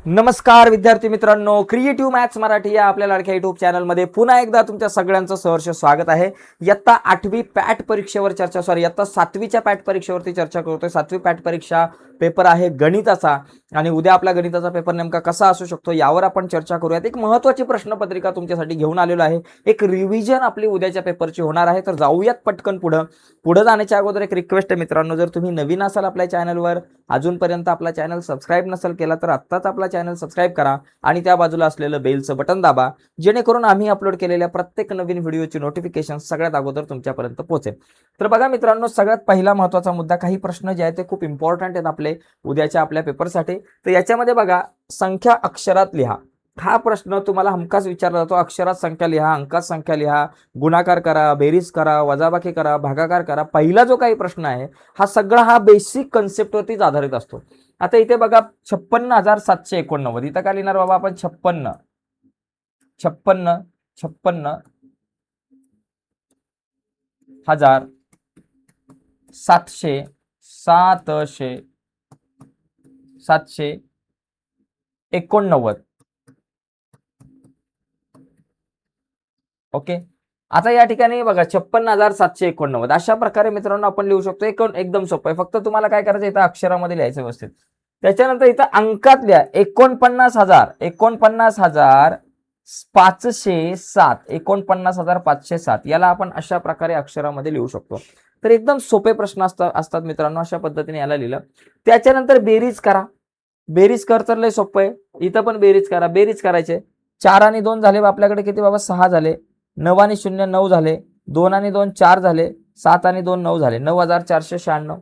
नमस्कार विद्यार्थी मित्रांनो, क्रिएटिव्ह मॅथ्स मराठी या आपल्या लाडक्या युट्यूब चॅनलमध्ये पुन्हा एकदा तुमच्या सगळ्यांचं सहर्ष स्वागत आहे. इयत्ता 8वी पॅट परीक्षेवर चर्चा इयत्ता 7वीच्या पॅट परीक्षेवरती चर्चा करतोय. 7वी पॅट परीक्षा पेपर आहे गणिताचा आणि उद्या आपला गणिताचा पेपर नेमका कसा असू शकतो यावर आपण चर्चा करूयात. एक महत्त्वाची प्रश्नपत्रिका तुमच्यासाठी घेऊन आलेलो आहे. एक रिव्हिजन आपली उद्याच्या पेपरची होणार आहे. तर जाऊयात पटकन पुढे जाण्याच्या अगोदर एक रिक्वेस्ट आहे मित्रांनो, जर तुम्ही नवीन असाल आपल्या चॅनलवर, अजूनपर्यंत आपला चॅनल सबस्क्राईब नसेल केला तर आत्ताच आपला चॅनल सबस्क्राईब करा आणि त्या बाजूला असलेलं बेलचं बटन दाबा, जेणेकरून आम्ही अपलोड केलेल्या प्रत्येक नवीन व्हिडिओची नोटिफिकेशन सगळ्यात अगोदर तुमच्यापर्यंत पोहोचेल. तर बघा मित्रांनो, सगळ्यात पहिला महत्त्वाचा मुद्दा, काही प्रश्न जे आहेत ते खूप इम्पॉर्टंट आहेत आपले उद्याच्या आपल्या पेपरसाठी. तर याच्यामध्ये बघा, संख्या अक्षरात लिहा. हा प्रश्न तुम्हाला हमखास विचारला जातो. अक्षरात संख्या लिहा, अंकात संख्या लिहा, गुणाकार करा, बेरीज करा, वजाबाकी करा, भागाकार करा. पहिला जो काही प्रश्न आहे हा बेसिक कन्सेप्टवरतीच आधारित असतो. आता इथे बघा 56,789, इथं काय लिहिणार बाबा आपण? 56 56 56 हजार 700 700 789. ओके. आता या ठिकाणी बघा 56,789 अशा प्रकारे मित्रांनो आपण लिहू शकतो. एकदम सोपं आहे. फक्त तुम्हाला काय करायचं, इथं अक्षरामध्ये लिहायचं व्यवस्थित. त्याच्यानंतर इथं अंकात लिहा 49,000 49,507 49,507. याला आपण अशा प्रकारे अक्षरामध्ये लिहू शकतो. तर एकदम सोपे प्रश्न असतात मित्रांनो. अशा पद्धतीने याला लिहिलं. त्याच्यानंतर बेरीज करा. बेरीज कर तर लय सोपं आहे. इथं पण बेरीज करा. बेरीज करायचे. 4 आणि 2 झाले आपल्याकडे, किती बाबा? 6 झाले. 9 आणि 0 9 झाले. 2 आणि 2 4 झाले. 7 आणि 2 9 झाले. 9,496.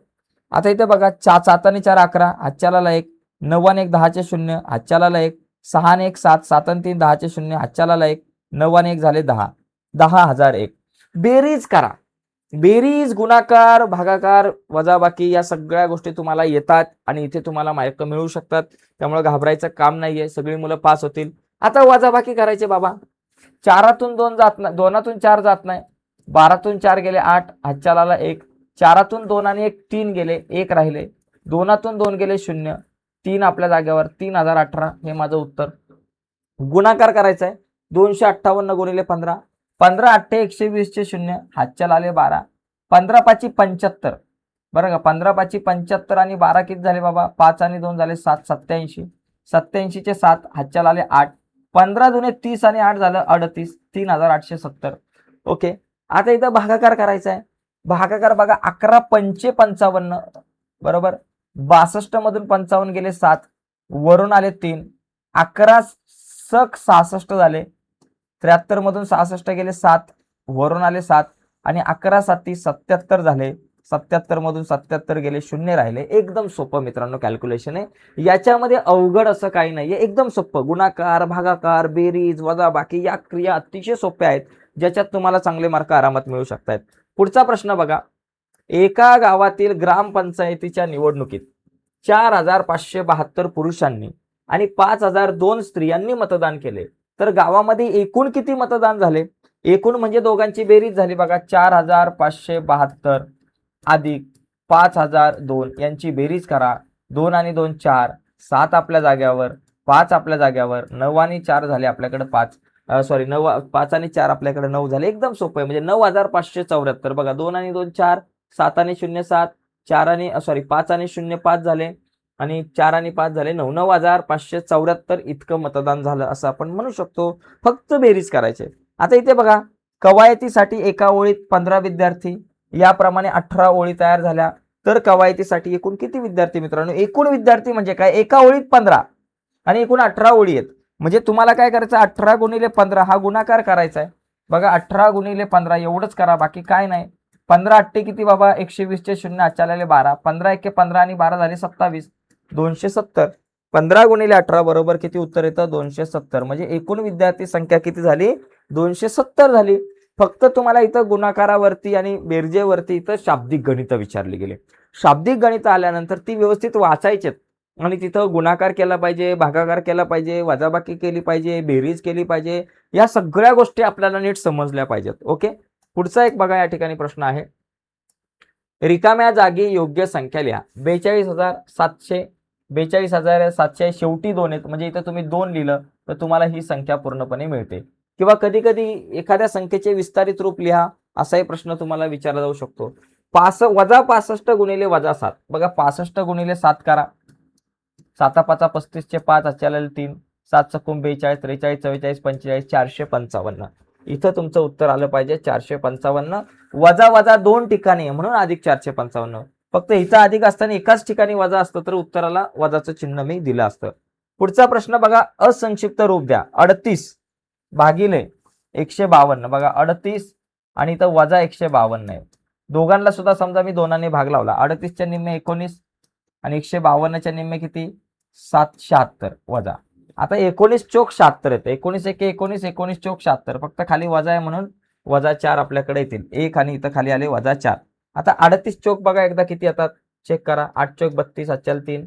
आता इथे बघा 7 आणि 4 11, हातच्याला 1. 9 आणि 1 10चे 0, हातच्याला 1. 6 आणि 1 7, 7 आणि 3 10चे 0, हातच्याला 1. 9 आणि 1 झाले 10. 10,001. बेरीज करा. बेरीज, गुणाकार, भागाकार, वजाबाकी या सगळ्या गोष्टी तुम्हाला येतात आणि इथे तुम्हाला मार्क मिळू शकतात. त्यामुळे घाबरायचं काम नाहीये. सगळी मुलं पास होतील. आता वजाबाकी करायचे बाबा. 4तून 2 जात नाही, 2तून 4 जात नाही. 12तून 4 गेले 8, हातच्याला 1. 4तून 2 आणि 1 3 गेले, 1 राहिले. 2तून 2 गेले 0, 3 आपल्या जागेवर. 3,018 हे माझं उत्तर. गुणाकार करायचा आहे. 258 गुणिले 15. 15 8 120 चे 0, हातच्याला 12. 15 5 75. बरं का, 15 5 75 आणि 12 किती झाले बाबा? 5 आणि 2 झाले 7, 87. 87 चे 7, हातच्याला 8. 15 दुने 30 आणि 8 झालं 38. 3,870. ओके. आता इथं भागाकार करायचा आहे. भागाकार बघा, 11 पंचे 55 बरोबर. 62 मधून 55 गेले 7, वरून आले 3. 11 सक 66 झाले. 73 मधून 66 गेले 7, वरून आले 7 आणि 11 7 77 झाले. 77 मधून 77 गेले, 0 राहिले. एकदम सोपं मित्रांनो कॅल्क्युलेशन आहे. याच्यामध्ये अवघड असं काही नाहीये. एकदम सोपं. गुणाकार, भागाकार, बेरीज, वजाबाकी या क्रिया अतिशय सोप्या आहेत, ज्याच्यात तुम्हाला चांगले मार्क आरामात मिळू शकतात. पुढचा प्रश्न बघा. एका गावातील ग्रामपंचायतीच्या निवडणुकीत 4,572 पुरुषांनी आणि 5,002 स्त्रियांनी मतदान केले. तर गावामध्ये एकूण किती मतदान झाले? एकूण म्हणजे दोघांची बेरीज झाली बघा. 4,572 अधिक 5,002 यांची बेरीज करा. 2 आणि 2 4, 7 आपल्या जाग्यावर, 5 आपल्या जाग्यावर, 9 आणि 4 झाले आपल्याकडे 5. 5 आणि 4 आपल्याकडे 9 झाले. एकदम सोपं आहे. म्हणजे 9,574. बघा, 2 आणि 2 4, 7 आणि 0 7, 5 आणि 0 5 झाले आणि 4 आणि 5 झाले 9. 9,574 इतकं मतदान झालं असं आपण म्हणू शकतो. फक्त बेरीज करायचे. आता इथे बघा, कवायतीसाठी एका ओळीत 15 विद्यार्थी, याप्रमाणे 18 ओळी तयार झाल्या. तर कवायतीसाठी एकूण किती विद्यार्थी मित्रांनो? एकूण विद्यार्थी म्हणजे काय? एका ओळीत 15 आणि एकूण 18 ओळी आहेत. म्हणजे तुम्हाला काय करायचं? 18 गुणिले 15 हा गुणाकार करायचा आहे. बघा, 18 गुणिले 15 एवढंच करा, बाकी काय नाही. 15 8 किती बाबा? 120 चे 0, हातच्याला 12. 15 1 15 आणि 12 झाले 27. 270. 15 गुणिले 18 बरोबर किती उत्तर येतं? 270. म्हणजे एकूण विद्यार्थी संख्या किती झाली? 270 झाली. फक्त तुम्हाला इथं गुणाकारावरती आणि बेरजेवरती इथं शाब्दिक गणित विचारले गेले. शाब्दिक गणित आल्यानंतर ती व्यवस्थित वाचायचेत आणि तिथं गुणाकार केला पाहिजे, भागाकार केला पाहिजे, वजाबाकी केली पाहिजे, बेरीज केली पाहिजे. या सगळ्या गोष्टी आपल्याला नीट समजल्या पाहिजेत. ओके. पुढचा एक बघा, या ठिकाणी प्रश्न आहे. रिकाम्या जागी योग्य संख्या लिहा. 42,700 42,700 शेवटी 2 आहेत, म्हणजे इथं तुम्ही 2 लिहिलं तर तुम्हाला ही संख्या पूर्णपणे मिळते. किंवा कधी कधी एखाद्या संख्येचे विस्तारित रूप लिहा असाही प्रश्न तुम्हाला विचारला जाऊ शकतो. -65 गुणिले -7 बघा, 65 गुणिले 7 करा. 7 5 35 चे 5 हातच्या 3 7 चकून 42 43 44 45 455. इथं तुमचं उत्तर आलं पाहिजे 455. वजा वजा 2 ठिकाणी म्हणून अधिक 455. फक्त इथं अधिक असताना एकाच ठिकाणी वजा असतं तर उत्तराला वजाचं चिन्ह मी दिलं असतं. पुढचा प्रश्न बघा, असंक्षिप्त रूप द्या. 38 भागिले 152 बघा, 38 आणि इथं वजा 152 आहे. दोघांना सुद्धा समजा मी दोनाने भाग लावला. 38 च्या निम्मे 19 आणि 152 च्या निम्मे किती 776 वजा. आता 19 चोक 76 येते. 19 1 19 19 चोक 76. फक्त खाली वजा आहे म्हणून वजा 4 आपल्याकडे येतील. 1 आणि इथं खाली आले वजा 4. आता 38 चोक बघा एकदा किती येतात चेक करा. 8 चोक 32 हातच्या 3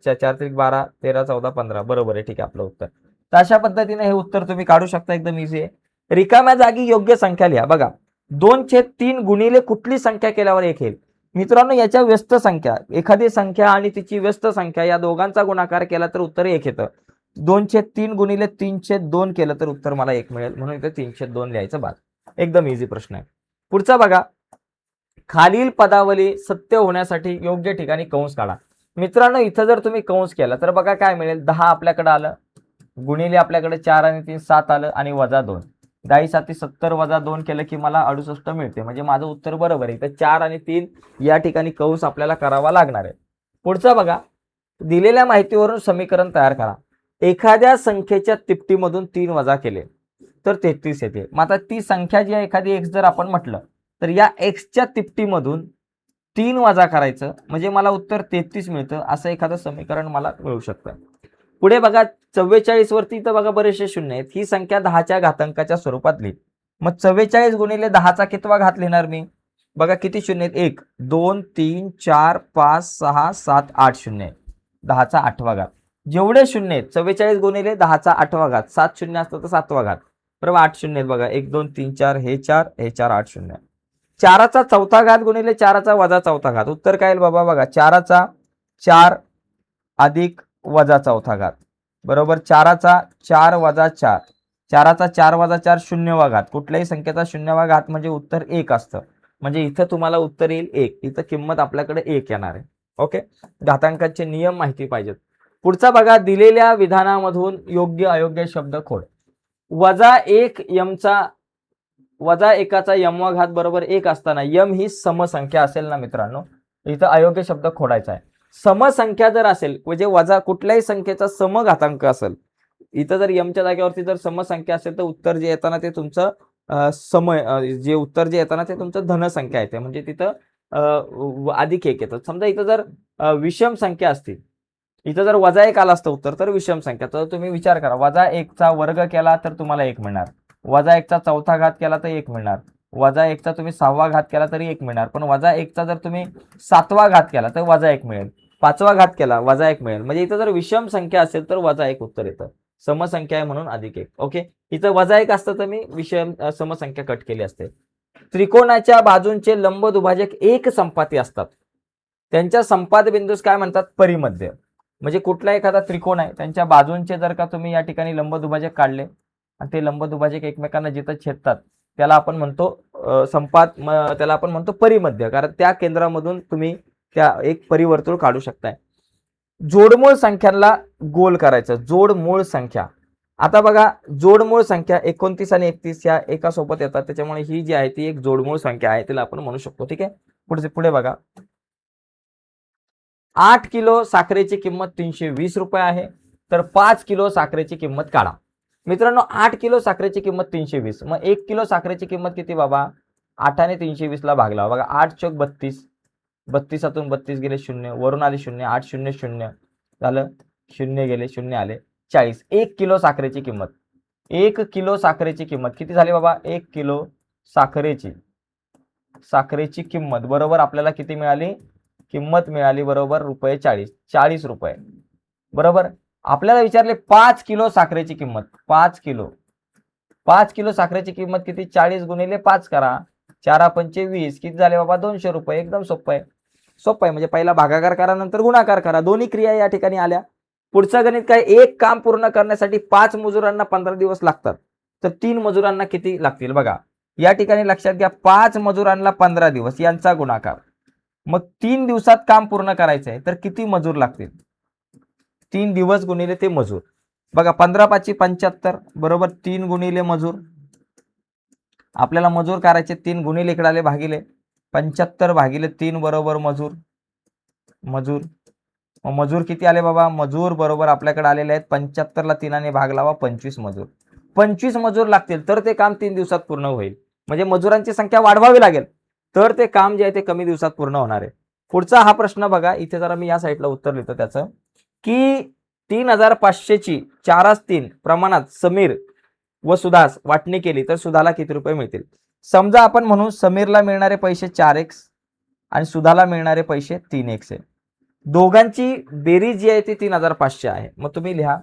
4 त्रिक 12 13 14 15. बरोबर आहे, ठीक आहे आपलं उत्तर. तर अशा पद्धतीने हे उत्तर तुम्ही काढू शकता, एकदम इझी आहे. रिकाम्या जागी योग्य संख्या लिहा. बघा 2/3 गुणिले कुठली संख्या केल्यावर 1 येईल. मित्रांनो याच्या व्यस्त संख्या, एखादी संख्या आणि तिची व्यस्त संख्या या दोघांचा गुणाकार केला तर उत्तर 1 येतं. 2/3 गुणिले 3/2 केलं तर उत्तर मला 1 मिळेल, म्हणून इथे 3/2 लिहायचं बाद. एकदम इझी प्रश्न आहे. पुढचा बघा, खालील पदावली सत्य होण्यासाठी योग्य ठिकाणी कंस काढा. मित्रांनो इथं जर तुम्ही कंस केला तर बघा काय मिळेल. 10 आपल्याकडे आलं, गुणिले आपल्याकडे 4 आणि 3 7 आलं आणि वजा 2. 10 7 70 वजा 2 केलं की मला 68 मिळते, म्हणजे माझं उत्तर बरोबर आहे. तर 4 आणि 3 या ठिकाणी कंस आपल्याला करावा लागणार आहे. पुढचा बघा, दिलेल्या माहितीवरून समीकरण तयार करा. एखाद्या संख्येच्या तिपटीमधून 3 वजा केले तर 33 येते. मग आता ती संख्या जी आहे एखादी एक्स जर आपण म्हटलं तर या एक्सच्या तिपटीमधून 3 वजा करायचं म्हणजे मला उत्तर 33 मिळतं. असं एखादं समीकरण मला मिळू शकतं. पुढे बघा 44 वरती तर बघा बरेचसे शून्य आहेत. ही संख्या 10च्या घातांकाच्या स्वरूपात लिही. मग 44 गुणिले 10चा कितवा घात लिहिणार मी. बघा किती शून्य आहेत. 1 2 3 4 5 6 7 8 शून्य आहे. 10चा 8वा घात. जेवढे शून्य आहेत 44 गुणिले 10चा 8वा घात. 7 शून्य असतं तर 7वा घात. बरोबर 8 शून्य आहेत बघा. 1 2 3 4 हे 4 हे 4 8 शून्य. 4चा चौथा घात गुणिले 4चा वजा चौथा घात. उत्तर काय येईल बाबा. बघा 4चा 4 अधिक वजा चौथा घात बरोबर 4चा 4 वजा 4. 4चा 4 वजा 4 शून्यवा घात. कुठल्याही संख्येचा शून्यवा घात म्हणजे उत्तर 1 असतं. म्हणजे इथं तुम्हाला उत्तर येईल 1. इथं किंमत आपल्याकडे 1 येणार आहे. ओके, घातांकाचे नियम माहिती पाहिजेत. पुढचा बघा, दिलेल्या विधानामधून योग्य अयोग्य शब्द खोड. वजा 1 यमचा वजा 1चा यमवा घात बरोबर 1 असताना यम ही समसंख्या असेल ना मित्रांनो, इथं अयोग्य शब्द खोडायचा आहे. समसंख्या जर असेल म्हणजे वजा कुठल्याही संख्येचा समघातांक असेल, इथं जर यमच्या जागेवरती जर समसंख्या असेल तर उत्तर जे येताना ते तुमचं जे उत्तर जे येताना ते तुमचं धनसंख्या येते, म्हणजे तिथं अधिक 1 येतं. समजा इथं जर विषम संख्या असतील, इथं जर वजा 1 आला असतं उत्तर तर विषम संख्या. तर तुम्ही विचार करा, वजा 1चा वर्ग केला तर तुम्हाला 1 मिळणार. वजा 1चा चौथा घात केला तर 1 मिळणार. वजा 1चा तुम्ही 6वा घात केला तरी 1 मिळणार. पण वजा 1चा जर तुम्ही 7वा घात केला तर वजा 1 मिळेल. 5वा घात केला वजा 1 मिळेल. म्हणजे इथं जर विषम संख्या असेल तर वजा 1 उत्तर येतं. समसंख्या आहे म्हणून अधिक 1. ओके, इथं वजा 1 असतं तर मी विषम समसंख्या कट केली असते. त्रिकोणाच्या बाजूंचे लंब दुभाजक एक संपाती असतात. त्यांच्या संपात बिंदूस काय म्हणतात. परिमध्य. म्हणजे कुठला एखादा त्रिकोण आहे त्यांच्या बाजूंचे जर का तुम्ही या ठिकाणी लंब दुभाजक काढले आणि ते लंब दुभाजक एकमेकांना जिथं छेदतात त्याला आपण म्हणतो त्याला आपण म्हणतो परिमध्य. कारण त्या केंद्रामधून तुम्ही त्या एक परिवर्तुळ काढू शकताय. जोडमूळ संख्यांना गोल करायचं. जोडमूळ संख्या. आता बघा जोडमूळ संख्या 29 आणि 31 या एका सोबत येतात, त्याच्यामुळे ही जी आहे ती एक जोडमूळ संख्या आहे, तिला आपण म्हणू शकतो. ठीक आहे, पुढे बघा 8 किलो साखरेची किंमत 320 रुपये आहे, तर 5 किलो साखरेची किंमत काढा. मित्रांनो 8 किलो साखरेची किंमत 320. मग 1 किलो साखरेची किंमत किती बाबा. 8 ने 320 ला भागला. बघा 8 चौक 32. 32 32 गेले 0, वरून आले 0. 8 0 0 झालं. 0 गेले 0 आले 40. 1 किलो साखरेची किंमत. 1 किलो साखरेची किंमत किती झाली बाबा. 1 किलो साखरेची किंमत बरोबर आपल्याला किती मिळाली. किंमत मिळाली बरोबर रुपये 40. 40 रुपये बरोबर. आपल्याला विचारले 5 किलो साखरेची किंमत. 5 किलो साखरेची किंमत किती. 40 गुणिले 5 करा. 4 पंचे 20 किती झाले बाबा 200 रुपये. एकदम सोपं आहे. सोपं आहे, म्हणजे पहिला भागाकार करा नंतर गुणाकार करा, दोन्ही क्रिया या ठिकाणी आल्या. पुढचं गणित काय, एक काम पूर्ण करण्यासाठी 5 मजुरांना 15 दिवस लागतात, तर 3 मजुरांना किती लागतील बघा. या ठिकाणी लक्षात घ्या, 5 मजुरांना 15 दिवस यांचा गुणाकार, मग 3 दिवसात काम पूर्ण करायचं आहे तर किती मजूर लागतील, 3 दिवस गुणिले ते मजूर. बघा 15 5 75 बरोबर 3 गुणिले मजूर, आपल्याला मजूर करायचे 3 गुणिले इकडे आले भागिले 75 भागिले 3 बरोबर मजूर. मजूर किती आले बाबा, मजूर बरोबर आपल्याकडे आलेले आहेत 75 ला 3 ने भाग लावा 25 मजूर. 25 मजूर लागतील तर ते काम 3 दिवसात पूर्ण होईल. म्हणजे मजुरांची संख्या वाढवावी लागेल तर ते काम जे आहे ते कमी दिवसात पूर्ण होणार आहे. पुढचा हा प्रश्न बघा, इथे जरा मी या साईडला उत्तर लिहितो त्याचं, की 3500 ची 4:3 प्रमाणात समीर व सुधास वाटणी केली तर सुधाला किती रुपये मिळतील. समजा आपण म्हणू समीरला मिळणारे पैसे 4x आणि सुधाला मिळणारे पैसे 3x आहे. दोघांची बेरीज जी आहे ती 3500 आहे. मग तुम्ही लिहा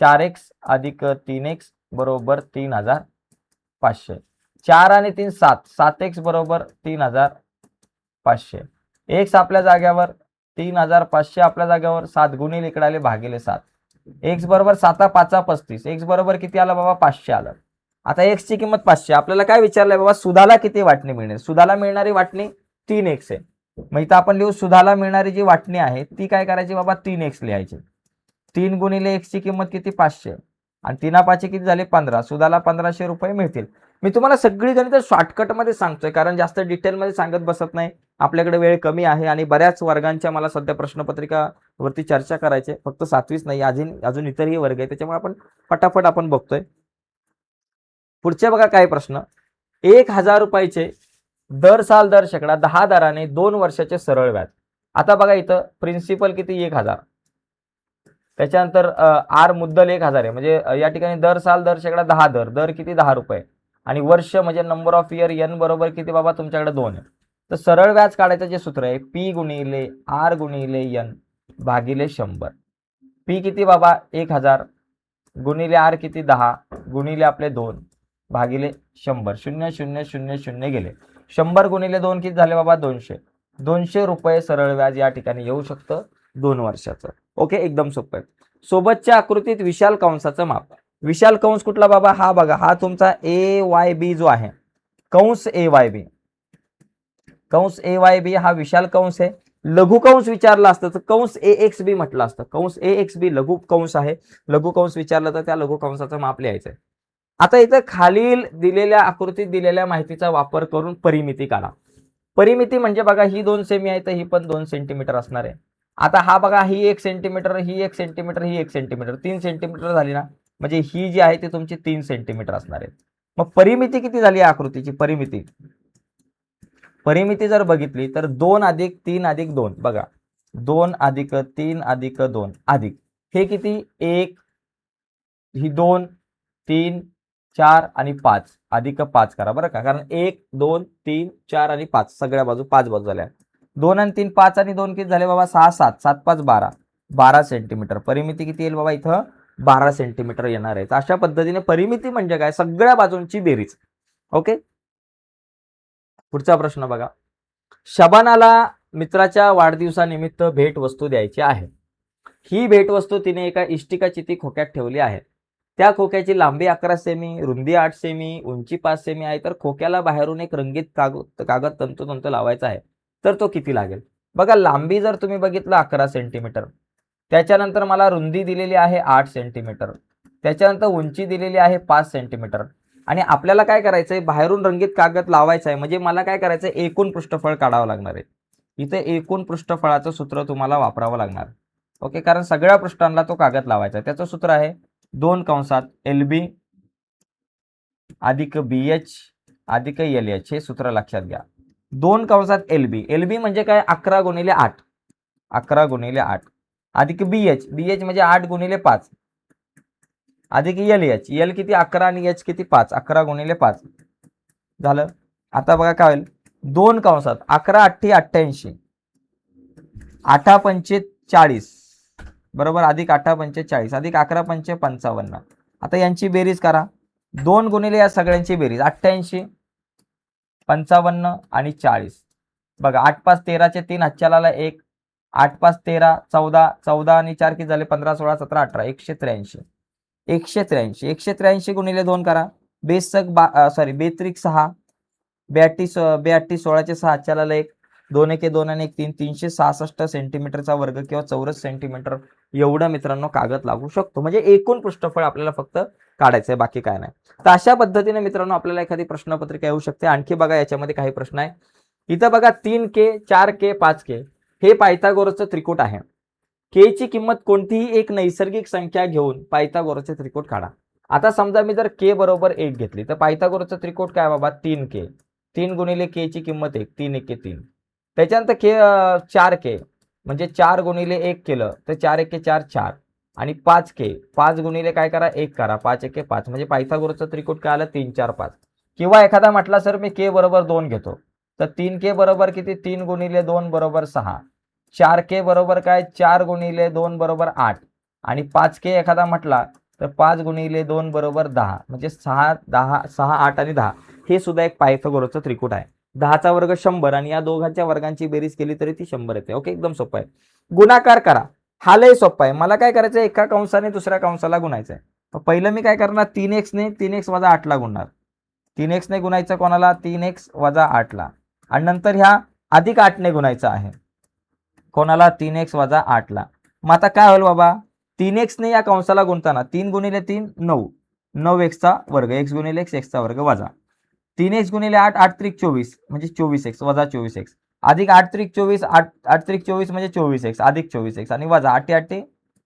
4x अधिक 3x बरोबर 3500. 4 आणि 3 7, 7x बरोबर 3500. x आपल्या जाग्यावर 3500 आपल्या जाग्यावर 7 गुणिले इकडे आले भागिले 7. x बरोबर 7 5 35. x बरोबर किती आला बाबा 500 आलं. आता x ची किंमत 500. आपल्याला काय विचारलंय बाबा, सुधाला किती वाटणी मिळणार. सुधाला मिळणारी वाटणी 3x आहे. मग इथं आपण लिहू सुधाला मिळणारी जी वाटणी आहे ती काय करायची बाबा 3x लिहायची. 3 गुणिले x ची किंमत किती 500 आणि 3 5 किती झाले 15. सुधाला 1500 रुपये मिळतील. मी तुम्हाला सगळी गणित शॉर्टकट मध्ये सांगतोय कारण जास्त डिटेलमध्ये सांगत बसत नाही, आपल्याकडे वेळ कमी आहे आणि बऱ्याच वर्गांच्या मला सध्या प्रश्नपत्रिका वरती चर्चा करायची, फक्त 7वीच नाही अजून इतरही वर्ग आहे, त्याच्यामुळे आपण फटाफट आपण बघतोय. पुढचे बघा काय प्रश्न, 1000 रुपयाचे दर साल दर शेकडा 10 दराने 2 वर्षाचे सरळ व्याज. आता बघा इथं प्रिन्सिपल किती 1000, त्याच्यानंतर आर मुद्दल 1000 आहे, म्हणजे या ठिकाणी दर साल दर शेकडा 10 दर किती 10 रुपये आणि वर्ष म्हणजे नंबर ऑफ इयर n बरोबर किती बाबा तुमच्याकडे 2 आहे. तर सरळ व्याज काढायचं जे सूत्र आहे P गुणिले R गुणिले n भागिले 100. P किती बाबा 1000 गुणिले R किती 10 गुणिले आपले 2 भागिले 100. 0 0 0 0 गेले. 100 गुणिले 2 किती झाले बाबा 200. 200 रुपये सरळ व्याज या ठिकाणी येऊ शकतं 2 वर्षाचं. ओके, एकदम सोपं आहे. सोबतच्या आकृतीत विशाल कंसाचं माप. विशाल कंस कुठला बाबा, हा बघा, हा तुमचा AYB जो आहे, कंस AYB, कंस AYB हा विशाल कंस आहे. लघु कंस विचारला असतं तर कंस AXB म्हटलं असतं. कंस AXB लघु कंस आहे. लघु कंस विचारलं तर त्या लघु कंसाचं माप लिहायचंय. आता इथं खालील दिलेल्या आकृतीत दिलेल्या माहितीचा वापर करून परिमिती काढा. परिमिती म्हणजे बघा ही 2 सेमी आहे तर ही पण 2 सेंटीमीटर असणार आहे. आता हा बघा ही 1 सेंटीमीटर, ही 1 सेंटीमीटर, ही 1 सेंटीमीटर, 3 सेंटीमीटर झाली ना, म्हणजे ही जी आहे ती तुमची 3 सेंटीमीटर असणार आहे. मग परिमिती किती झाली या आकृतीची, परिमिती जर बघितली तर 2 अधिक 3 अधिक 2 बघा, 2 अधिक 3 अधिक 2 अधिक हे किती 1, ही 2 3 4 आणि 5 अधिक 5 करा बरं का, कारण 1 2 3 4 आणि 5 सगळ्या बाजू 5 बाजू झाल्या. 2 आणि 3 5 आणि 2 किती झाले बाबा 6 7 7 5 12 12 सेंटीमीटर. परिमिती किती येईल बाबा इथं 12 सेंटीमीटर येणार आहे. अशा पद्धतीने परिमिती म्हणजे काय, सगळ्या बाजूंची बेरीज. ओके, पुढचा प्रश्न बघा, शबानाला मित्राच्या वाढदिवसानिमित्त भेटवस्तू द्यायची आहे. ही भेटवस्तू तिने एका इष्टिका चिती खोक्यात ठेवली आहे. त्या खोक्याची लांबी 11 सेमी, रुंदी 8 सेमी, उंची 5 सेमी आहे. तर खोक्याला बाहेरून एक रंगीत कागद तंतोतंत लावायचा आहे, तर तो किती लागेल. बघा लांबी जर तुम्ही बघितलं 11 सेंटीमीटर, त्याच्यानंतर मला रुंदी दिलेली आहे 8 सेंटीमीटर, त्याच्यानंतर उंची दिलेली आहे 5 सेंटीमीटर आणि आपल्याला काय करायचंय बाहेरून रंगीत कागद लावायचा आहे, म्हणजे मला काय करायचंय एकूण पृष्ठफळ काढावं लागणार आहे. इथे एकूण पृष्ठफळाचं सूत्र तुम्हाला वापरावं लागणार. ओके, कारण सगळ्या पृष्ठांना तो कागद लावायचा आहे. त्याचं सूत्र आहे 2 कंसात LB अधिक BH अधिक LH, हे सूत्र लक्षात घ्या. 2 कंसात LB म्हणजे काय 11 गुणिले 8, 11 गुणिले 8 अधिक BH म्हणजे 8 गुणिले 5 अधिक LH, L किती 11 आणि H किती 5, 11 गुणिले 5 झालं. आता बघा काय होईल, 2 कंसात 11 8 88 8 पंचे 40 बरोबर अधिक 8 पंचे 40 अधिक 11 पंचे 55. आता यांची बेरीज करा, 2 गुणिले या सगळ्यांची बेरीज 88 55 आणि 40 बघा 8 5 13चे 3 हातच्याला 1, 8 5 13 14, 14 आणि 4 किती झाले 15 16 17 18 183. 183 गुणिले 2 करा. सॉरी बेत्रिक 6, 82 16चे 6 हातच्याला 1, 2 1 2 आणि 1 3 366 सेंटीमीटरचा वर्ग किंवा चौरस सेंटीमीटर एवढं मित्रांनो कागद लागू शकतो. म्हणजे एकूण पृष्ठफळ आपल्याला फक्त काढायचं आहे, बाकी काय नाही. तर अशा पद्धतीने मित्रांनो आपल्याला एखादी प्रश्नपत्रिका येऊ शकते. आणखी बघा याच्यामध्ये काही प्रश्न आहे. इथं बघा 3K 4K 5K हे पायथागोरसचं त्रिकूट आहे. के ची किंमत कोणतीही एक नैसर्गिक संख्या घेऊन पायथागोरसचे त्रिकूट काढा. आता समजा मी जर के बरोबर 1 घेतली तर पायथागोरसचं त्रिकूट काय बाबा 3K. 3 गुणिले के ची किंमत 1, 3 1 3. त्याच्यानंतर 4K म्हणजे 4 गुणिले 1 केलं तर 4 1 4 4 आणि 5K 5 गुणिले काय करा 1 करा 5 1 5 म्हणजे पायथागोरसचं त्रिकूट काय आलं 3 4 5. किंवा एखादा म्हटला सर मी के बरोबर 2 घेतो तर 3K बरोबर किती 3 गुणिले 2 बरोबर 6. 4K बरोबर काय 4 गुणिले 2 बरोबर 8 आणि 5K एखादा म्हटला तर 5 गुणिले 2 बरोबर 10 म्हणजे 6 10 6 8 आणि 10 हे सुद्धा एक पायथागोरसचं त्रिकूट आहे. 10चा वर्ग 100 आणि या दोघांच्या वर्गांची बेरीज केली तरी ती 100 येते. ओके एकदम सोपं आहे. गुणाकार करा. हा लय सोपा आहे. मला काय करायचं एका कंसाने दुसऱ्या कंसाला गुणायचं आहे. तर पहिलं मी काय करणार 3x ने 3x वजा 8 ला गुणणार. 3x ने गुणायचं कोणाला 3x वजा 8 ला आणि नंतर ह्या अधिक 8 ने गुणायचं आहे. कोणाला 3x वजा 8 ला. मग आता काय होईल बाबा 3x ने या कंसाला गुणताना 3 गुणिले 3 9, 9x चा वर्ग, x गुणिले x चा वर्ग वजा 3x गुणिले 8 8 त्रिक 24 म्हणजे 24x वजा 24x अधिक 8 त्रिक 24 8 त्रिक 24 म्हणजे 24x अधिक 24x आणि वजा 8 8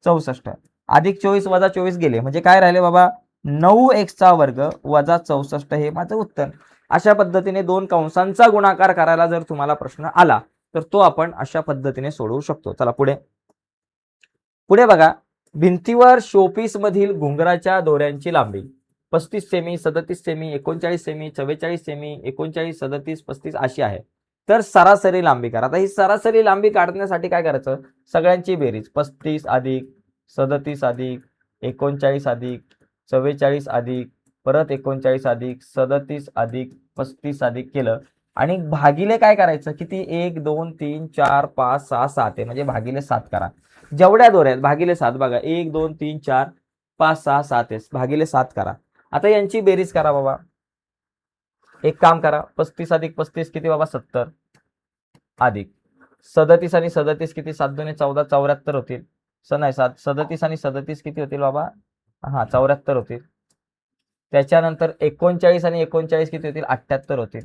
64 अधिक 24 वजा 24 गेले म्हणजे काय राहिले बाबा 9x चा वर्ग वजा 64 हे माझं उत्तर. अशा पद्धतीने दोन कंसांचा गुणाकार करायला जर तुम्हाला प्रश्न आला तर तो आपण अशा पद्धतीने सोडवू शकतो. चला पुढे पुढे बघा भिंतीवर शोपीस मधील घुंगराच्या दोऱ्यांची लांबी 35 सेमी 37 सेमी 39 सेमी 44 सेमी 39 37 35 अशी आहे. तर सरासरी लांबी करा. आता ही सरासरी लांबी काढण्यासाठी काय करायचं सगळ्यांची बेरीज 35 अधिक 37 अधिक 39 अधिक 44 अधिक परत 39 अधिक 37 अधिक 35 अधिक केलं आणि भागिले काय करायचं किती 1 2 3 4 5 6 7 आहे म्हणजे भागिले 7 करा. जेवढ्या दोऱ्या आहेत भागिले 7 बघा 1 2 3 4 5 6 7 आहे भागिले 7 करा. आता यांची बेरीज करा बाबा. एक काम करा 35 अधिक 35 किती बाबा 70 अधिक 37 आणि 37 किती 7 2 14 74 होतील. नाही 37 आणि 37 किती होतील बाबा 74 होतील. त्याच्यानंतर 39 आणि 39 किती होतील 78 होतील.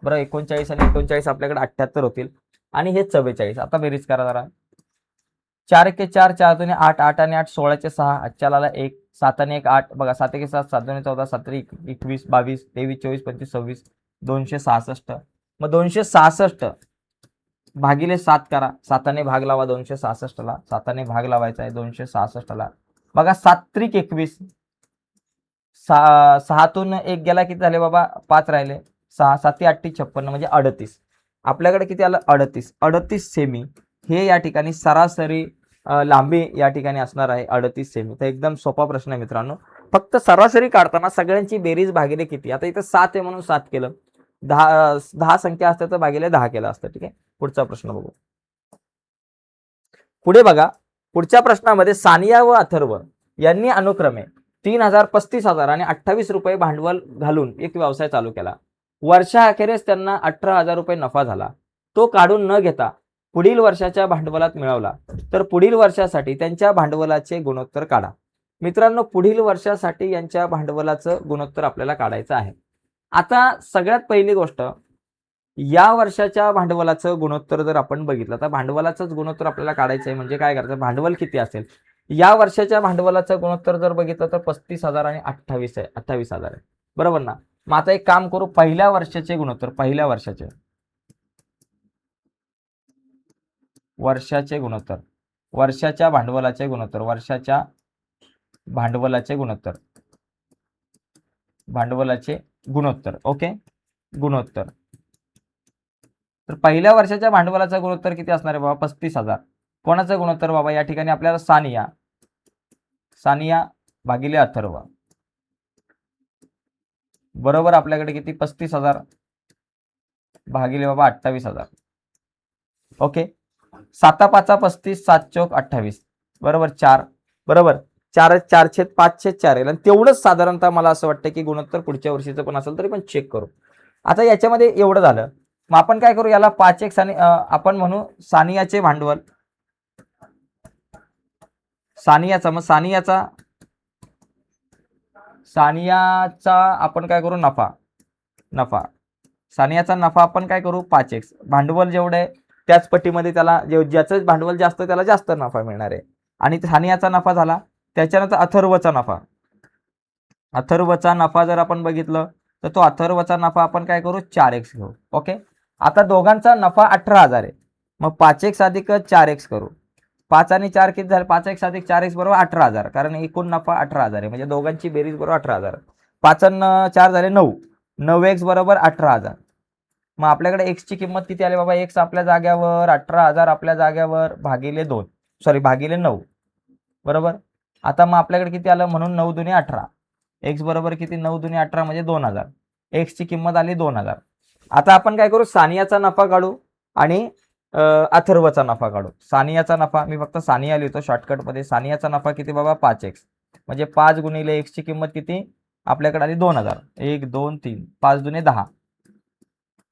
बरं 39 आणि 39 आपल्याकडे 78 होतील आणि हे 44. आता बेरीज करा जरा 4 1 4 4 2 8 8 आणि 8 16चे 6 8च्याला 1 7 आणि 1 8 बघा 7 1 7 7 2 14 7 21 22 23 24 25 26 266. मग 266 भागिले 7 करा. 7ने भाग लावा 266 ला 7ने भाग लावायचा आहे 266 ला. बघा 7 त्रिक 21 6तून 1 गेला किती झाले बाबा 5 राहिले 6 7 8 56 म्हणजे 38. आपल्याकडे किती आलं 38 सेमी हे या ठिकाणी सरासरी लांबी या ठिकाणी असणार आहे 38 सेमी. तर एकदम सोपा प्रश्न आहे मित्रांनो. फक्त सरासरी काढताना सगळ्यांची बेरीज भागिले किती. आता इथं 7 आहे म्हणून 7 केलं 10 संख्या असते तर भागिले 10 केलं असतं. ठीक आहे पुढचा प्रश्न बघू. पुढे बघा पुढच्या प्रश्नामध्ये सानिया व अथर्व यांनी अनुक्रमे 3,000 35,000 आणि 28 रुपये भांडवल घालून एक व्यवसाय चालू केला. वर्षाअखेरीस त्यांना 18,000 रुपये नफा झाला. तो काढून न घेता पुढील वर्षाच्या भांडवलात मिळवला तर पुढील वर्षासाठी त्यांच्या भांडवलाचे गुणोत्तर काढा. मित्रांनो पुढील वर्षासाठी यांच्या भांडवलाचं गुणोत्तर आपल्याला काढायचं आहे. आता सगळ्यात पहिली गोष्ट या वर्षाच्या भांडवलाचं गुणोत्तर जर आपण बघितलं तर भांडवलाचंच गुणोत्तर आपल्याला काढायचं आहे. म्हणजे काय करायचं भांडवल किती असेल या वर्षाच्या भांडवलाचं गुणोत्तर जर बघितलं तर 35,000 आणि 28,000 आहे बरोबर ना. मग आता एक काम करू पहिल्या वर्षाचे गुणोत्तर वर्षाचे गुणोत्तर वर्षाच्या भांडवलाचे गुणोत्तर भांडवलाचे गुणोत्तर ओके गुणोत्तर. तर पहिल्या वर्षाच्या भांडवलाचा गुणोत्तर किती असणार आहे बाबा 35,000. कोणाचं गुणोत्तर बाबा या ठिकाणी आपल्याला सानिया भागिले अथर्व बरोबर आपल्याकडे किती 35,000 भागिले बाबा 28,000. ओके, 7 5 35, 7 चौक 28, बरोबर 4, बरोबर 4/4/5/4 येईल. आणि तेवढंच साधारणतः मला असं वाटतं की गुणोत्तर पुढच्या वर्षीचं पण असेल तरी पण चेक करू. आता याच्यामध्ये एवढं झालं, मग आपण काय करू, याला 5 सानी आपण म्हणू सानियाचे भांडवल, सानियाचा, मग सानियाचा आपण काय करू, नफा सानियाचा नफा आपण काय करू 5x, भांडवल जेवढं आहे त्याच पट्टीमध्ये त्याला ज्याचं भांडवल जास्त त्याला जास्त नफा मिळणार आहे. आणि सानियाचा नफा झाला. त्याच्यानंतर अथर्वचा नफा जर आपण बघितलं तर तो अथर्वचा नफा आपण काय करू 4x घेऊ. ओके, आता दोघांचा नफा 18,000 आहे, मग 5x अधिक 4x करू. 5 आणि 4 किती झाले, 5x अधिक 4x बरोबर 18,000, कारण एकूण नफा 18,000 आहे, म्हणजे दोघांची बेरीज बरोबर 18,000. 5 आणि 4 झाले 9, 9x बरोबर 18,000. मग आपल्याकडे x ची किंमत किती आली बाबा, x आपल्या जाग्यावर 18,000 आपल्या जाग्यावर भागिले 9, बरोबर. आता मग आपल्याकडे किती आलं, म्हणून 9 दुनी 18, x बरोबर किती 9 दुनी 18 म्हणजे 2,000, x ची किंमत आली 2,000. आता आपण काय करू, सानियाचा नफा काढू आणि अथर्वचा नफा काढू. सानियाचा नफा, मी फक्त सानिया लिहितो शॉर्टकटमध्ये, सानियाचा नफा किती बाबा 5x, म्हणजे 5 गुणिले x ची किंमत किती आपल्याकडे आली 2,000, 1 2 3 5 दुने 10,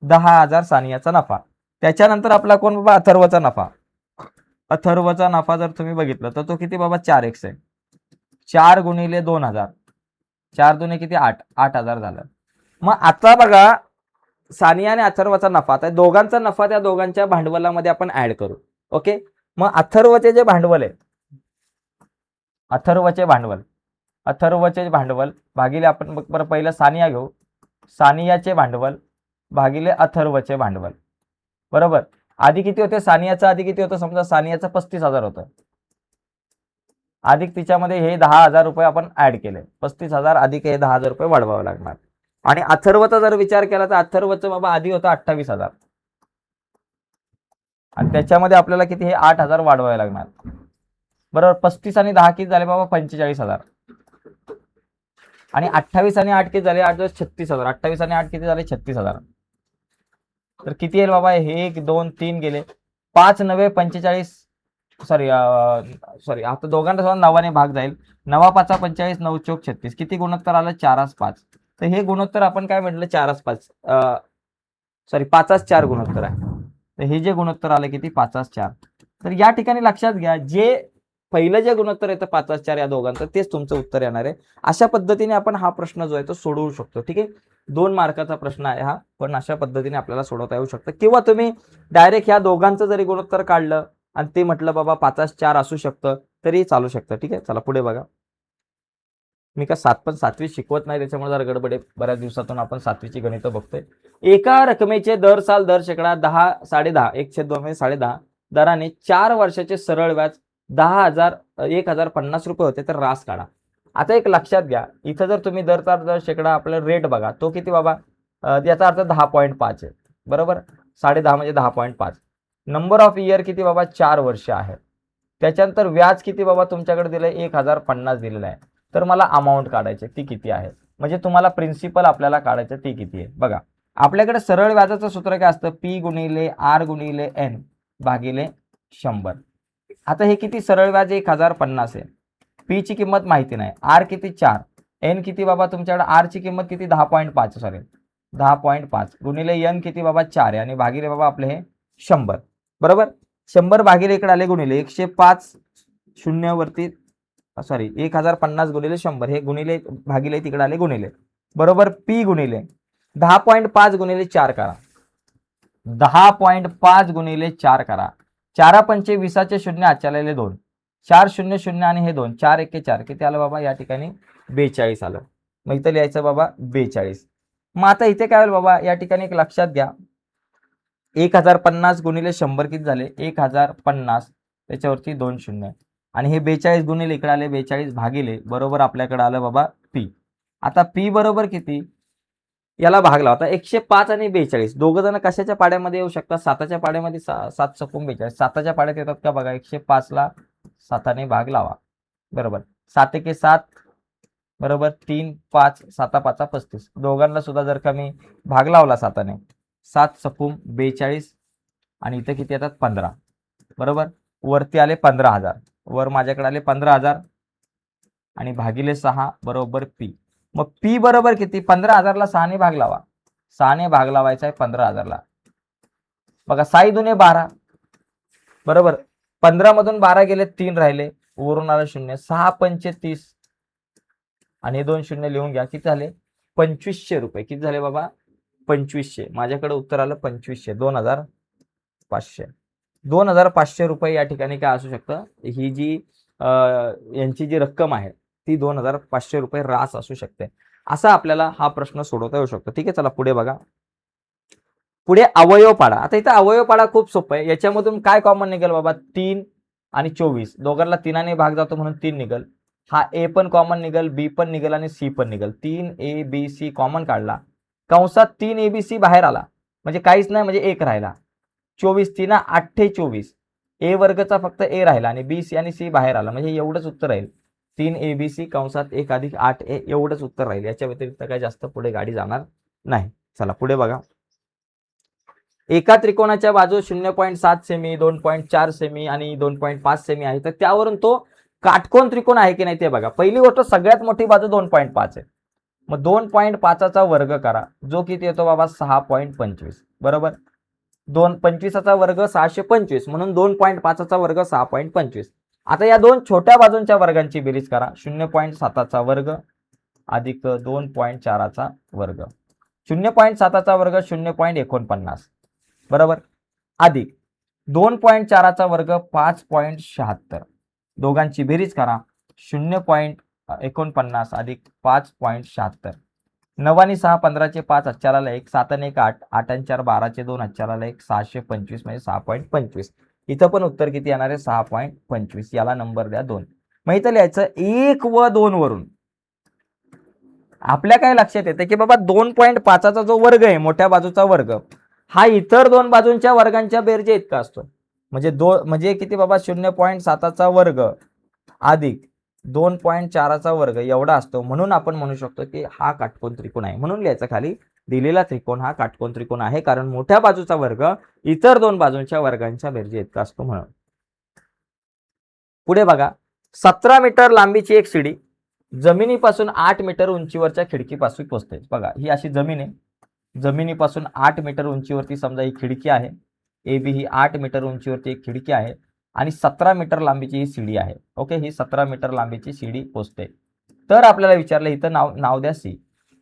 10,000 सानियाचा नफा. त्याच्यानंतर आपला कोण बाबा अथर्वचा नफा. अथर्वचा नफा जर तुम्ही बघितलं तर तो किती बाबा 4x आहे, 4 गुणिले 2,000, 4 दुने किती 8, 8,000 झालं. मग आता बघा सानिया आणि अथर्वचा नफा, आता दोघांचा नफा त्या दोघांच्या भांडवलामध्ये आपण ऍड करू. ओके, मग अथर्वचे जे भांडवल आहे, अथर्वचे भांडवल भागिले आपण बरं पहिलं सानिया घेऊ, सानियाचे भांडवल भागिले अथर्वचे भांडवल, बरोबर. आधी किती होते, सानियाचं आधी किती होतं, समजा सानियाचं 35,000 होतं, अधिक तिच्यामध्ये हे 10,000 रुपये आपण ऍड केले, 35,000 अधिक हे 10,000 रुपये वाढवावं लागणार. आणि अथर्वचा जर विचार केला तर अथर्वचं बाबा आधी होतं 28,000, आणि त्याच्यामध्ये आपल्याला किती हे 8,000 वाढवावे लागणार, बरोबर. 35 आणि 10 किती झाले बाबा 45,000, आणि 28 आणि 8 किती झाले, 8 36,000, 28 आणि 8 किती झाले 36,000. तर किती येईल बाबा, हे 1 2 3 गेले, 5 9 45, सॉरी आता दोघांना 9ने भाग जाईल, 9 5 45, 9 चौक 36, किती गुणोत्तर आलं 4/5. तर हे गुणोत्तर आपण काय म्हटलं 4/5, सॉरी 5/4 गुणोत्तर आहे. तर हे जे गुणोत्तर आलं किती 5/4. तर या ठिकाणी लक्षात घ्या, जे पहिलं जे गुणोत्तर येतं 5/4 या दोघांचं तेच तुमचं उत्तर येणार आहे. अशा पद्धतीने आपण हा प्रश्न जो आहे तो सोडवू शकतो. ठीक आहे, 2 मार्काचा प्रश्न आहे हा, पण अशा पद्धतीने आपल्याला सोडवता येऊ शकतं. किंवा तुम्ही डायरेक्ट ह्या दोघांचं जरी गुणोत्तर काढलं आणि ते म्हटलं बाबा 5/4 असू शकतं तरी चालू शकतं. ठीक आहे, चला पुढे बघा. मी का 7वी शिकवत नाही, त्याच्यामुळे जरा गडबड आहे, बऱ्याच दिवसातून आपण 7वीची गणितं बघतोय. एका रकमेचे दर साल दर शेकडा 10 10.5 1/2 म्हणजे 10.5 दराने 4 वर्षाचे सरळ व्याज 1,050 रुपये होते, तर रास काढा. आता एक लक्षात घ्या, इथं जर तुम्ही दर शेकडा आपला रेट बघा तो किती बाबा, याचा अर्थ 10.5 आहे, बरोबर. 10.5 म्हणजे 10.5. नंबर ऑफ इयर किती बाबा 4 वर्ष आहे. त्याच्यानंतर व्याज किती बाबा तुमच्याकडे दिलंय 1,050 दिलेलं आहे. तर मला अमाऊंट काढायची ती किती आहे, म्हणजे तुम्हाला प्रिन्सिपल आपल्याला काढायचं ती किती आहे. बघा आपल्याकडे सरळ व्याजाचं सूत्र काय असतं, P गुणिले R गुणिले N भागिले 100. आता हे किती सरळ व्याज 1,050 आहे, P ची किंमत माहिती नाही, R किती 4, N किती बाबा तुमच्याकडे R ची किंमत किती 10.5 सॉरी 10.5 गुणिले N किती बाबा 4 आहे, आणि भागिले बाबा आपले हे 100, बरोबर. 100 भागिले इकडे आले गुणिले 105 शून्य वरती सॉरी 1,050 गुणिले 100 हे गुणिले भागिले तिकडे आले गुणिले, बरोबर. P गुणिले 10.5 गुणिले 4 करा, 10.5 गुणिले 4 करा, 4 पंचे 20चे शून्य आचलेले 2, 4 0 0 आणि हे 2, 4 1 4 किती आलं बाबा या ठिकाणी 42 आलं. मग इथं लिहायचं बाबा 42. मग आता इथे काय होईल बाबा, या ठिकाणी एक लक्षात घ्या, 1,050 गुणिले 100 किती झाले 1,050, त्याच्यावरती 2 शून्य, आणि हे 42 गुणिले इकडे आले 42 भागिले, बरोबर आपल्याकडे आलं बाबा P. आता P बरोबर किती, याला भाग लावा. आता 105 आणि 42 दोघं जण कशाच्या पाड्यामध्ये येऊ शकतात, 7च्या पाड्यामध्ये, 7 सकून 42 7च्या पाड्यात येतात का बघा, 105 ला 7ने भाग लावा, बरोबर. 7 1 7 बरोबर 3 5 7 5 35, दोघांना सुद्धा जर का मी भाग लावला 7ने, 7 सपूम 42 आणि इथं किती येतात 15, बरोबर. वरती आले 15,000, वर माझ्याकडे आले 15,000 आणि भागिले 6 बरोबर पी. मग पी बरोबर किती? 15,000ला 6ने भाग लावा. 6ने भाग लावायचा आहे 15,000ला. बघा 6 दुने 12, बरोबर. 15 मधून 12 गेले 3 राहिले, वरून आलं 0. 6 पंचे 30 आणि 2 शून्य लिहून घ्या. किती झाले? 2500 रुपये. किती झाले बाबा? 2500. माझ्याकडे उत्तर आलं 2500. 2500. 2500 रुपये या ठिकाणी काय असू शकतं? ही जी यांची जी रक्कम आहे ती 2500 रुपये रास असू शकते. असा आपल्याला हा प्रश्न सोडवता येऊ शकतो. ठीक आहे, चला पुढे बघा. पुढे अवयव पाडा. आता इथं अवयव पाडा खूप सोपं आहे. याच्यामधून काय कॉमन निघेल बाबा? 3 आणि 24. दोघांना 3ने भाग जातो म्हणून 3 निघेल. हा ए पण कॉमन निघेल, बी पण निघेल आणि सी पण निघेल. 3ABC कॉमन काढला, कंसात 3ABC बाहेर आला म्हणजे काहीच नाही, म्हणजे 1 राहिला. 24 3 8 24. ए वर्गचा फक्त ए राहिला आणि बी सी आणि सी बाहेर आला म्हणजे एवढंच उत्तर राहील. 3ABC कंसात 1 अधिक 8A एवढंच उत्तर राहील. याच्या व्यतिरिक्त काही जास्त पुढे गाडी जाणार नाही. चला पुढे बघा. एका त्रिकोणाच्या बाजू 0.7 सेमी, 2.4 सेमी आणि 2.5 सेमी आहे, तर त्यावरून तो काटकोन त्रिकोण आहे की नाही ते बघा. पहिली गोष्ट, सगळ्यात मोठी बाजू 2.5 आहे. मग 2.5चा वर्ग करा, जो किती येतो बाबा? 6.25, बरोबर. 25चा वर्ग 625 म्हणून 2.5चा वर्ग 6.25. आता या दोन छोट्या बाजूंच्या वर्गांची बेरीज करा. 0.7चा वर्ग अधिक 2.4चा वर्ग. 0.7चा वर्ग 0.49, बरोबर, अधिक 2.4चा वर्ग 5.76. दोघांची बेरीज करा. 0.49 अधिक 5.76. 9 आणि 6 15चे 5 हातचाराला 1, 7 आणि 1 8, 8 आणि 4 12चे 2 हातचाराला 1, 625 म्हणजे 6.25. इथं पण उत्तर किती येणार आहे? 6.25. याला नंबर द्या 2. मग इथं लिहायचं 1 व 2 वरून आपल्या काय लक्षात येते की बाबा 2.5चा जो वर्ग आहे, मोठ्या बाजूचा वर्ग, हा इतर दोन बाजूंच्या वर्गांच्या बेरजे इतका असतो. म्हणजे किती बाबा? 0.7चा वर्ग अधिक 2.4चा वर्ग एवढा असतो. म्हणून आपण म्हणू शकतो की हा काटकोन त्रिकोण आहे. म्हणून लिहायचं खाली, दिलेला त्रिकोण हा काटकोन त्रिकोण आहे, कारण मोठ्या बाजूचा वर्ग इतर दोन बाजूंच्या वर्गांच्या बेरजे इतका असतो म्हणून. पुढे बघा. 17 मीटर लांबीची एक शिडी जमिनीपासून 8 मीटर उंचीवरच्या खिडकीपासून पोहोचते. बघा, ही अशी जमीन आहे. जमिनीपासून 8 मीटर उंचीवरती समजा ही खिडकी आहे. ए बी ही 8 मीटर उंचीवरती एक खिडकी आहे आणि 17 मीटर लांबीची ही शिडी आहे. ओके, ही 17 मीटर लांबीची शिडी पोचते. तर आपल्याला विचारलं इथं नाव द्या सी.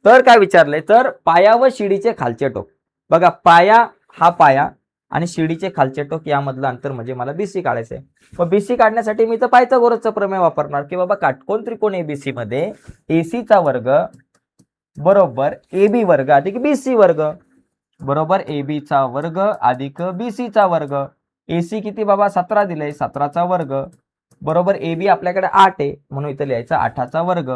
तर काय विचारलंय? तर पाया व शिडीचे खालचे टोक. बघा, पाया हा पाया आणि शिडीचे खालचे टोक यामधलं अंतर म्हणजे मला बीसी काढायचंय. मग बीसी काढण्यासाठी मी तर पायथागोरसचा प्रमेय वापरणार की बाबा काटकोन त्रिकोण एबीसी मध्ये एसीचा वर्ग बरोबर एबी वर्ग अधिक बीसी वर्ग, बरोबर एबीचा वर्ग अधिक बीसीचा वर्ग. एसी किती बाबा? 17 दिलंय, 17चा वर्ग बरोबर एबी आपल्याकडे 8 आहे म्हणून इथं लिहायचं 8चा वर्ग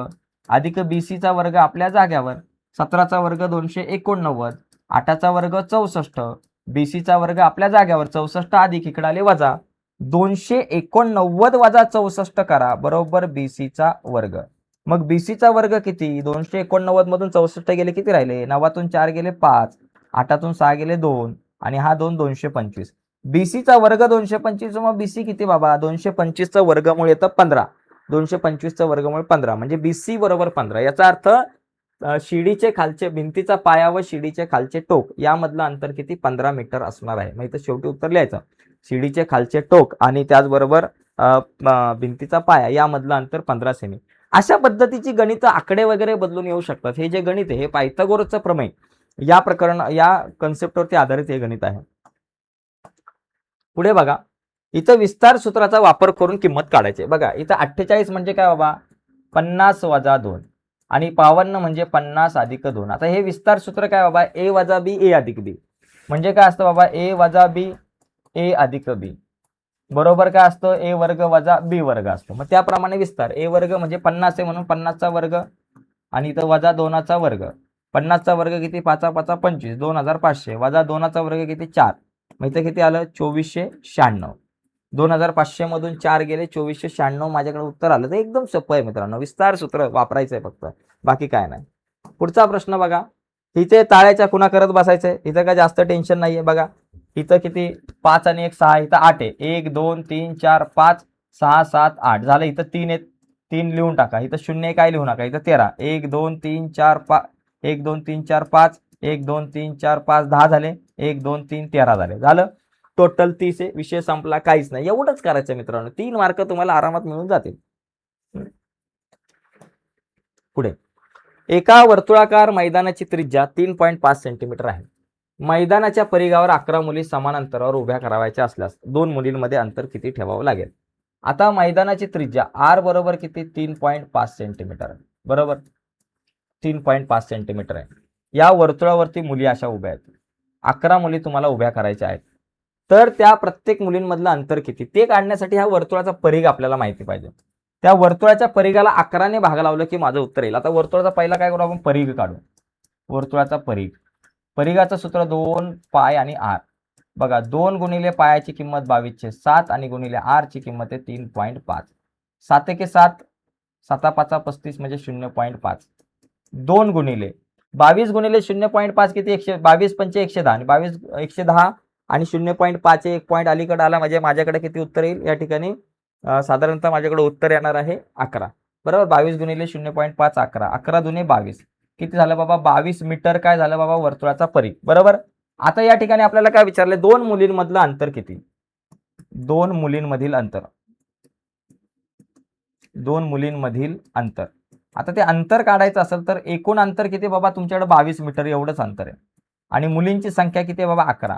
अधिक बीसीचा वर्ग आपल्या जाग्यावर. 17चा वर्ग 289, 8चा वर्ग 64, बीसीचा वर्ग आपल्या जाग्यावर 64 अधिक इकडे आले वजा 289 वजा 64 करा बरोबर बीसीचा वर्ग. मग बीसीचा वर्ग किती? 289 मधून 64 गेले, किती राहिले? 9तून 4 गेले 5, 8तून 6 गेले 2 आणि हा 2 225. बीसीचा वर्ग 225. मग बीसी किती बाबा? 225चं वर्गमूळ येतं 15. 225चं वर्गमूळ 15 म्हणजे बीसी बरोबर 15. याचा अर्थ शिडीचे खालचे, भिंतीचा पाया व शिडीचे खालचे टोक यामधलं अंतर किती? 15 मीटर असणार आहे. मग इथं शेवटी उत्तर लिहायचं शिडीचे खालचे टोक आणि त्याचबरोबर भिंतीचा पाया यामधलं अंतर 15 सेमी. अशा पद्धतीची गणित आकडे वगैरे बदलून येऊ शकतात. हे जे गणित आहे हे पायथागोरसचं प्रमेय या कन्सेप्टवरती आधारित हे गणित आहे. पुढे बघा, इथं विस्तार सूत्राचा वापर करून किंमत काढायची. बघा, इथं 48 म्हणजे काय बाबा? 50 वजा 2 आणि 52 म्हणजे 50 अधिक 2. आता हे विस्तार सूत्र काय बाबा? ए वजा बी ए अधिक बी म्हणजे काय असतं बाबा? ए वजा बी ए अधिक बी बरोबर काय असतं? ए वर्ग वजा बी वर्ग असतो. मग त्याप्रमाणे विस्तार ए वर्ग म्हणजे 50 आहे म्हणून 50चा वर्ग आणि इथं वजा 2चा वर्ग. 50चा वर्ग किती? 5 5 25, 2500 वजा 2चा वर्ग किती? 4. मग इथं किती आलं? 2496. 2500 मधून 4 गेले 2496 माझ्याकडे उत्तर आलं. तर एकदम सोपं आहे मित्रांनो, विस्तार सूत्र वापरायचं आहे फक्त, बाकी काय नाही. पुढचा प्रश्न बघा. इथे ताळ्याच्या खुणा करत बसायचंय, इथं काय जास्त टेन्शन नाहीये. बघा इथं किती 5 आणि 1 6, इथं 8 आहे. 1 2 3 4 5 6 7 8 झालं. इथं 3 आहेत, 3 लिहून टाका. इथं 0 काय लिहू नका. इथं 13 1 2 3 4 5 1 2 3 4 5 1 2 3 4 5 10 झाले. 1 2 3 13 झाले. झालं टोटल 30 आहे. विषय संपला. काहीच नाही. एवढंच करायचं मित्रांनो. 3 मार्क तुम्हाला आरामात मिळून जातील. पुढे एका वर्तुळाकार मैदानाची त्रिज्या 3.5 सेंटीमीटर आहे. मैदानाच्या परिघावर 11 मुली समान अंतरावर उभ्या करावायच्या असल्यास 2 मुलींमध्ये अंतर किती ठेवावं लागेल. आता मैदानाची त्रिज्या आर बरोबर किती 3.5 सेंटीमीटर बरोबर 3.5 सेंटीमीटर आहे. या वर्तुळावरती मुली अशा उभ्या आहेत. 11 मुली तुम्हाला उभ्या करायच्या आहेत. तर त्या प्रत्येक मुलींमधलं अंतर किती ते काढण्यासाठी हा वर्तुळाचा परिघ आपल्याला माहिती पाहिजे. त्या वर्तुळाच्या परिघाला 11 ने भाग लावलं की माझं उत्तर येईल. आता वर्तुळाचा पहिला काय करू आपण परिघ काढू. वर्तुळाचा परिघ, परिघाचं सूत्र 2 पाय आणि आर. बघा 2 गुणिले पायाची किंमत 22/7 आणि गुणिले आर ची किंमत आहे 3.5. 7 एके 7, 7 5 35 म्हणजे 0.5. 2 गुणिले 22 गुणिले 0.5 किती 22 पंचे 110 आणि 22 110 आणि 0.5 1 पॉईंट अलीकडे आला म्हणजे माझ्याकडे किती उत्तर येईल या ठिकाणी साधारणतः माझ्याकडे उत्तर येणार आहे 11 बरोबर. 22 गुणिले 0.5 11, 11 दुने 22 किती झालं बाबा 22 मीटर काय झालं बाबा वर्तुळाचा परिघ बरोबर. आता या ठिकाणी आपल्याला काय विचारले 2 मुलींमधलं अंतर किती. 2 मुलींमधील अंतर, 2 मुलींमधील अंतर. आता ते अंतर काढायचं असेल तर एकूण अंतर किती बाबा तुमच्याकडे 22 मीटर एवढंच अंतर आहे आणि मुलींची संख्या किती आहे बाबा 11.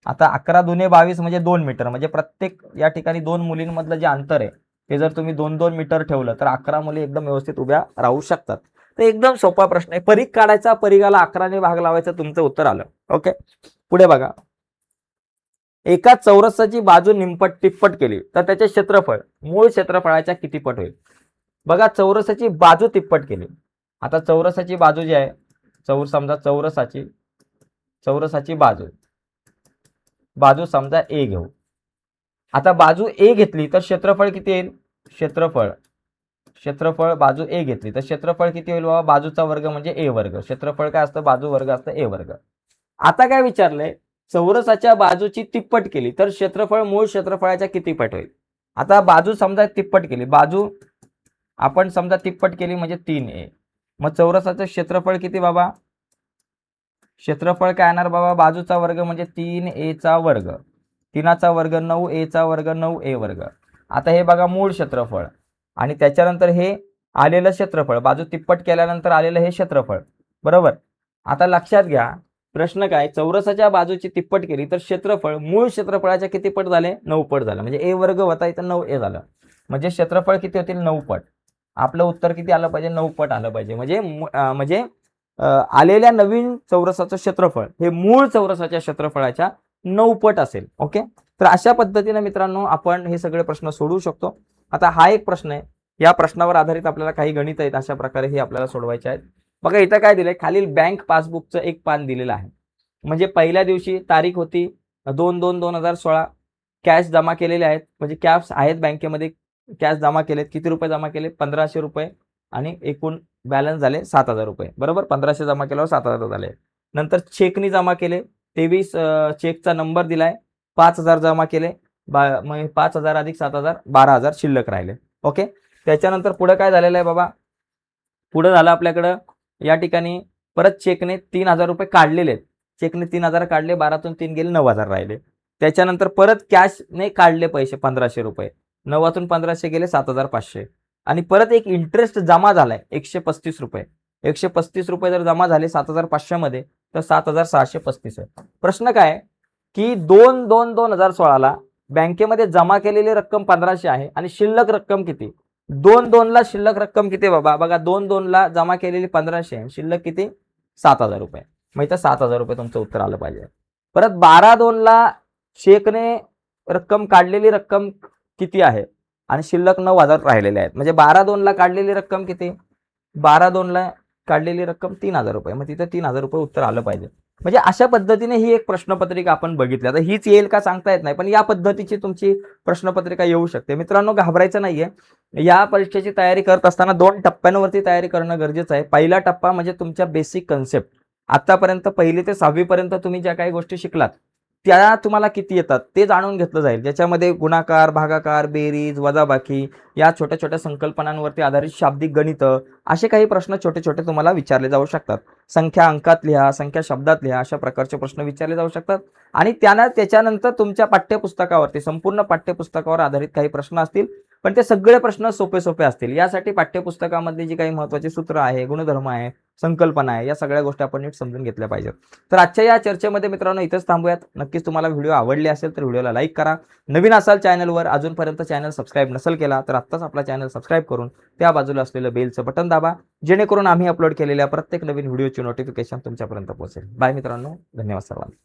आता 11 दुने 22 म्हणजे 2 मीटर म्हणजे प्रत्येक या ठिकाणी 2 मुलींमधलं जे अंतर आहे ते जर तुम्ही 2-2 मीटर ठेवलं तर 11 मुली एकदम व्यवस्थित उभ्या राहू शकतात. तर एकदम सोपा प्रश्न आहे. परिघ काढायचा, परिघाला 11 ने भाग लावायचा, तुमचं उत्तर आलं. ओके पुढे बघा. एका चौरसाची बाजू तिप्पट केली तर त्याचे क्षेत्रफळ मूळ क्षेत्रफळाच्या किती पट होईल. बघा चौरसाची बाजू तिप्पट केली. आता चौरसाची बाजू जी आहे समजा चौरसाची बाजू समजा ए घेऊ. आता बाजू ए घेतली तर क्षेत्रफळ किती येईल. क्षेत्रफळ बाजू ए घेतली तर क्षेत्रफळ किती होईल बाबा बाजूचा वर्ग म्हणजे ए वर्ग. क्षेत्रफळ काय असतं बाजू वर्ग असतं ए वर्ग. आता काय विचारलंय चौरसाच्या बाजूची तिप्पट केली तर क्षेत्रफळ मूळ क्षेत्रफळाच्या किती पट होईल. आता बाजू समजा तिप्पट केली, बाजू आपण समजा तिप्पट केली म्हणजे 3a. मग चौरसाचं क्षेत्रफळ किती बाबा. क्षेत्रफळ काय येणार बाबा बाजूचा वर्ग म्हणजे 3a चा वर्ग, 3चा वर्ग 9a चा वर्ग 9a वर्ग. आता हे बघा मूळ क्षेत्रफळ आणि त्याच्यानंतर हे आलेलं क्षेत्रफळ, बाजू तिप्पट केल्यानंतर आलेलं हे क्षेत्रफळ बरोबर. आता लक्षात घ्या प्रश्न काय चौरसाच्या बाजूची तिप्पट केली तर क्षेत्रफळ मूळ क्षेत्रफळाच्या किती पट झाले 9 पट झालं म्हणजे ए वर्ग होता इथं 9a झालं म्हणजे क्षेत्रफळ किती होतील 9 पट. आपलं उत्तर किती आलं पाहिजे 9 पट आलं पाहिजे. म्हणजे आलेल्या नवीन चौरसाचं क्षेत्रफळ हे मूळ चौरसाच्या क्षेत्रफळाच्या 9 पट असेल. ओके तर अशा पद्धतीने मित्रांनो आपण हे सगळे प्रश्न सोडवू शकतो. आता हा एक प्रश्न आहे, या प्रश्नावर आधारित आपल्याला काही गणित आहेत अशा प्रकारे हे आपल्याला सोडवायचे आहेत. बघा इथं काय दिलंय खालील बँक पासबुकचं एक पान दिलेलं आहे. म्हणजे पहिल्या दिवशी तारीख होती 2/2/2016, कॅश जमा केलेले आहेत म्हणजे कॅश आहेत बँकेमध्ये, कॅश जमा केलेत. किती रुपये जमा केले 1500 रुपये आणि एकूण बॅलन्स झाले 7000 रुपये बरोबर. 1500 जमा केल्यावर 7000 झाले. नंतर चेकनी जमा केले 23 चेकचा नंबर दिलाय 5000 जमा केले 5000 अधिक 7000 12000 शिल्लक राहिले. ओके त्याच्यानंतर पुढे काय झालेलं आहे बाबा पुढे झालं आपल्याकडं या ठिकाणी परत चेकने 3000 रुपये काढलेले आहेत. चेकने 3000 काढले 12तून 3 गेले 9000 राहिले. त्याच्यानंतर परत कॅशने काढले पैसे 1500 रुपये 9तून 1500 गेले 7500 आणि परत एक इंटरेस्ट जमा झालाय 135 रुपये. 135 रुपये जर जमा झाले 7500 मध्ये तर 7635 आहे. प्रश्न काय की 2/2/2016 ला बँकेमध्ये जमा केलेली रक्कम 1500 आहे आणि शिल्लक रक्कम किती. 2/2 ला शिल्लक रक्कम किती बाबा बघा 2/2 ला जमा केलेली 1500 आहे, शिल्लक किती 7000 रुपये. मग इथं 7000 रुपये तुमचं उत्तर आलं पाहिजे. परत 12/2 ला चेकने रक्कम काढलेली रक्कम किती आहे आणि शिल्लक 9000 राहिलेले आहेत म्हणजे 12/2 ला काढलेली रक्कम किती 12/2 ला काढलेली रक्कम 3000 रुपये. मग तिथं 3000 रुपये उत्तर आलं पाहिजे. म्हणजे अशा पद्धतीने ही एक प्रश्नपत्रिका आपण बघितली. आता हीच येईल का सांगता येत नाही पण या पद्धतीची तुमची प्रश्नपत्रिका येऊ शकते. मित्रांनो घाबरायचं नाहीये. या परीक्षेची तयारी करत असताना 2 टप्प्यांवरती तयारी करणं गरजेचं आहे. पहिला टप्पा म्हणजे तुमच्या बेसिक कन्सेप्ट आतापर्यंत 1ली ते 6वी पर्यंत तुम्ही ज्या काही गोष्टी शिकलात, त्या तुम्हाला किती येतात ते जाणून घेतलं जाईल. ज्याच्यामध्ये गुणाकार, भागाकार, बेरीज, वजाबाकी या छोट्या-छोट्या संकल्पनांवरती आधारित शाब्दिक गणितं असे काही प्रश्न छोटे-छोटे तुम्हाला विचारले जाऊ शकतात. संख्या अंकात लिहा, संख्या शब्दात लिहा अशा प्रकारचे प्रश्न विचारले जाऊ शकतात आणि त्याच्यानंतर तुमच्या पाठ्यपुस्तकावरती संपूर्ण पाठ्यपुस्तकावर आधारित काही प्रश्न असतील. पण ते सगळे प्रश्न सोपे-सोपे असतील. यासाठी पाठ्यपुस्तकामधली जी काही महत्त्वाची सूत्र आहे, गुणधर्म आहे, संकल्पना आहे, या सगळ्या गोष्टी आपण नीट समजून घेतल्या पाहिजेत. तर आजच्या या चर्चेमध्ये मित्रांनो इथेच थांबूयात. नक्कीच तुम्हाला व्हिडिओ आवडले असेल तर व्हिडिओला लाईक करा. नवीन असाल चॅनलवर, अजूनपर्यंत चॅनल सबस्क्राईब नसेल केला तर आत्ताच आपला चॅनल सबस्क्राईब करून त्या बाजूला असलेलं बेलचं बटन दाबा, जेणेकरून आम्ही अपलोड केलेल्या प्रत्येक नवीन व्हिडिओची नोटिफिकेशन तुमच्यापर्यंत पोहोचेल. बाय मित्रांनो, धन्यवाद सर्वांना.